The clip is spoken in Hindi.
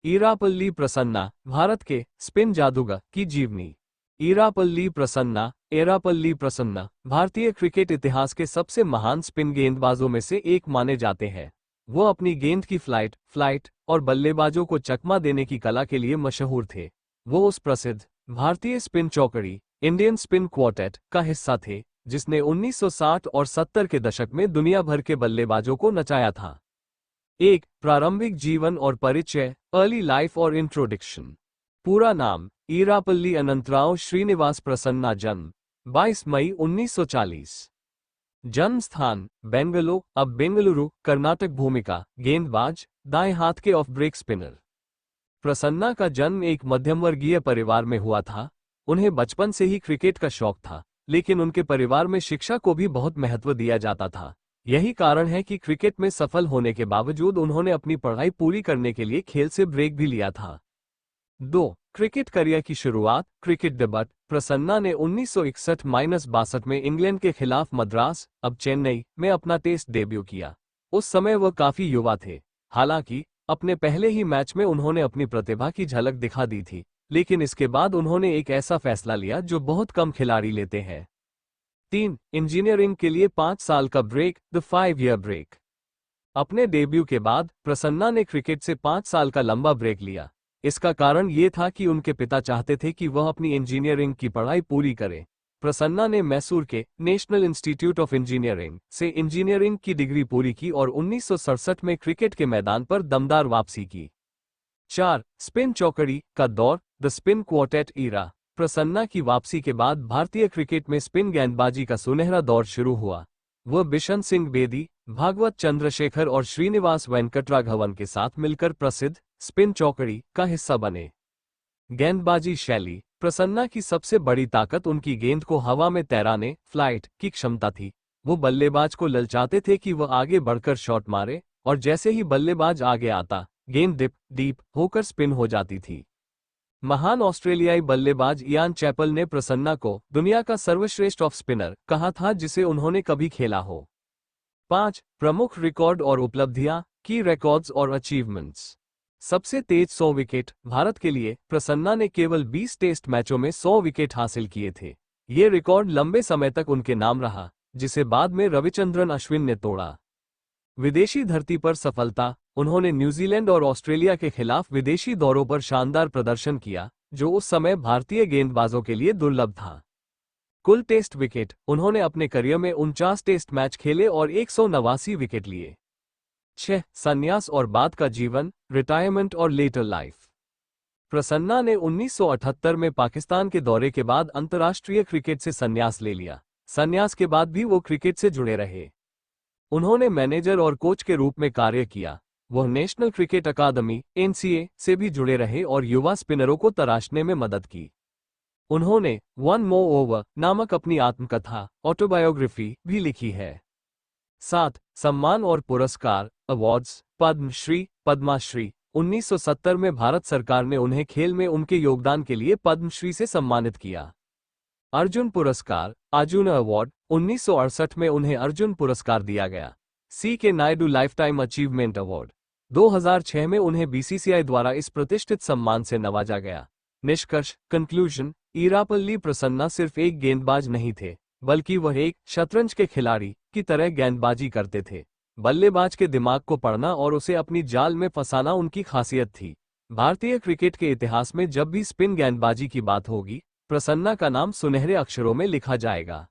ईरापल्ली प्रसन्ना, भारत के स्पिन जादूगर की जीवनी। ईरापल्ली प्रसन्ना, एरापल्ली प्रसन्ना, भारतीय क्रिकेट इतिहास के सबसे महान स्पिन गेंदबाजों में से एक माने जाते हैं। वो अपनी गेंद की फ्लाइट और बल्लेबाजों को चकमा देने की कला के लिए मशहूर थे। वो उस प्रसिद्ध भारतीय स्पिन चौकड़ी, इंडियन स्पिन क्वार्टेट का हिस्सा थे, जिसने 1960 और 70 के दशक में दुनिया भर के बल्लेबाजों को नचाया था। एक प्रारंभिक जीवन और परिचय, अर्ली लाइफ और इंट्रोडक्शन। पूरा नाम ईरापल्ली अनंतराव श्रीनिवास प्रसन्ना, जन्म 22 मई 1940। जन्म स्थान बेंगलुरु, अब बेंगलुरु, कर्नाटक। भूमिका गेंदबाज, दाएं हाथ के ऑफ ब्रेक स्पिनर। प्रसन्ना का जन्म एक मध्यमवर्गीय परिवार में हुआ था। उन्हें बचपन से ही क्रिकेट का शौक था, लेकिन उनके परिवार में शिक्षा को भी बहुत महत्व दिया जाता था। यही कारण है कि क्रिकेट में सफल होने के बावजूद उन्होंने अपनी पढ़ाई पूरी करने के लिए खेल से ब्रेक भी लिया था। 2. क्रिकेट करियर की शुरुआत। Cricket debut. प्रसन्ना ने 1961-62 में इंग्लैंड के खिलाफ मद्रास, अब चेन्नई, में अपना टेस्ट डेब्यू किया। उस समय वह काफी युवा थे। हालांकि अपने पहले ही मैच में उन्होंने अपनी प्रतिभा की झलक दिखा दी थी, लेकिन इसके बाद उन्होंने एक ऐसा फैसला लिया जो बहुत कम खिलाड़ी लेते हैं। 3. इंजीनियरिंग के लिए 5 साल का ब्रेक, द 5-year ब्रेक। अपने डेब्यू के बाद प्रसन्ना ने क्रिकेट से 5 साल का लंबा ब्रेक लिया। इसका कारण ये था कि उनके पिता चाहते थे कि वह अपनी इंजीनियरिंग की पढ़ाई पूरी करें। प्रसन्ना ने मैसूर के नेशनल इंस्टीट्यूट ऑफ इंजीनियरिंग से इंजीनियरिंग की डिग्री पूरी की और 1967 में क्रिकेट के मैदान पर दमदार वापसी की। 4. स्पिन चौकड़ी का दौर, the spin quartet era. Prasanna की वापसी के बाद भारतीय क्रिकेट में स्पिन गेंदबाजी का सुनहरा दौर शुरू हुआ। वह बिशन सिंह बेदी, भागवत चंद्रशेखर और श्रीनिवास वेंकटराघवन के साथ मिलकर प्रसिद्ध स्पिन चौकड़ी का हिस्सा बने। गेंदबाजी शैली। प्रसन्ना की सबसे बड़ी ताकत उनकी गेंद को हवा में तैराने फ्लाइट की क्षमता थी। वो बल्लेबाज को ललचाते थे कि वह आगे बढ़कर शॉट मारे, और जैसे ही बल्लेबाज आगे आता, गेंद डीप होकर स्पिन हो जाती थी। महान ऑस्ट्रेलियाई बल्लेबाज इयान चैपल ने प्रसन्ना को दुनिया का सर्वश्रेष्ठ ऑफ स्पिनर कहा था जिसे उन्होंने कभी खेला हो। 5. प्रमुख रिकॉर्ड और उपलब्धियां, की रिकॉर्ड्स और अचीवमेंट्स। सबसे तेज 100 विकेट। भारत के लिए प्रसन्ना ने केवल 20 टेस्ट मैचों में 100 विकेट हासिल किए थे। ये रिकॉर्ड लंबे समय तक उनके नाम रहा, जिसे बाद में रविचंद्रन अश्विन ने तोड़ा। विदेशी धरती पर सफलता। उन्होंने न्यूजीलैंड और ऑस्ट्रेलिया के खिलाफ विदेशी दौरों पर शानदार प्रदर्शन किया, जो उस समय भारतीय गेंदबाजों के लिए दुर्लभ था। कुल टेस्ट विकेट। उन्होंने अपने करियर में 49 टेस्ट मैच खेले और 189 विकेट लिए। 6. संन्यास और बाद का जीवन, रिटायरमेंट और लेटर लाइफ। प्रसन्ना ने 1978 में पाकिस्तान के दौरे के बाद अंतर्राष्ट्रीय क्रिकेट से संन्यास ले लिया। संन्यास के बाद भी वो क्रिकेट से जुड़े रहे। उन्होंने मैनेजर और कोच के रूप में कार्य किया। वह नेशनल क्रिकेट अकादमी (NCA) से भी जुड़े रहे और युवा स्पिनरों को तराशने में मदद की। उन्होंने वन मोर ओवर नामक अपनी आत्मकथा ऑटोबायोग्राफी भी लिखी है। 7. सम्मान और पुरस्कार, अवार्ड्स। पद्मश्री, पद्माश्री। 1970 में भारत सरकार ने उन्हें खेल में उनके योगदान के लिए पद्मश्री से सम्मानित किया। अर्जुन पुरस्कार, अर्जुन अवार्ड। 1968 में उन्हें अर्जुन पुरस्कार दिया गया। C.K. Naidu lifetime achievement award. 2006 में उन्हें BCCI द्वारा इस प्रतिष्ठित सम्मान से नवाजा गया। निष्कर्ष, कंक्लूजन। ईरापल्ली प्रसन्ना सिर्फ एक गेंदबाज नहीं थे, बल्कि वह एक शतरंज के खिलाड़ी की तरह गेंदबाजी करते थे। बल्लेबाज के दिमाग को पढ़ना और उसे अपनी जाल में फंसाना उनकी खासियत थी। भारतीय क्रिकेट के इतिहास में जब भी स्पिन गेंदबाजी की बात होगी, प्रसन्ना का नाम सुनहरे अक्षरों में लिखा जाएगा।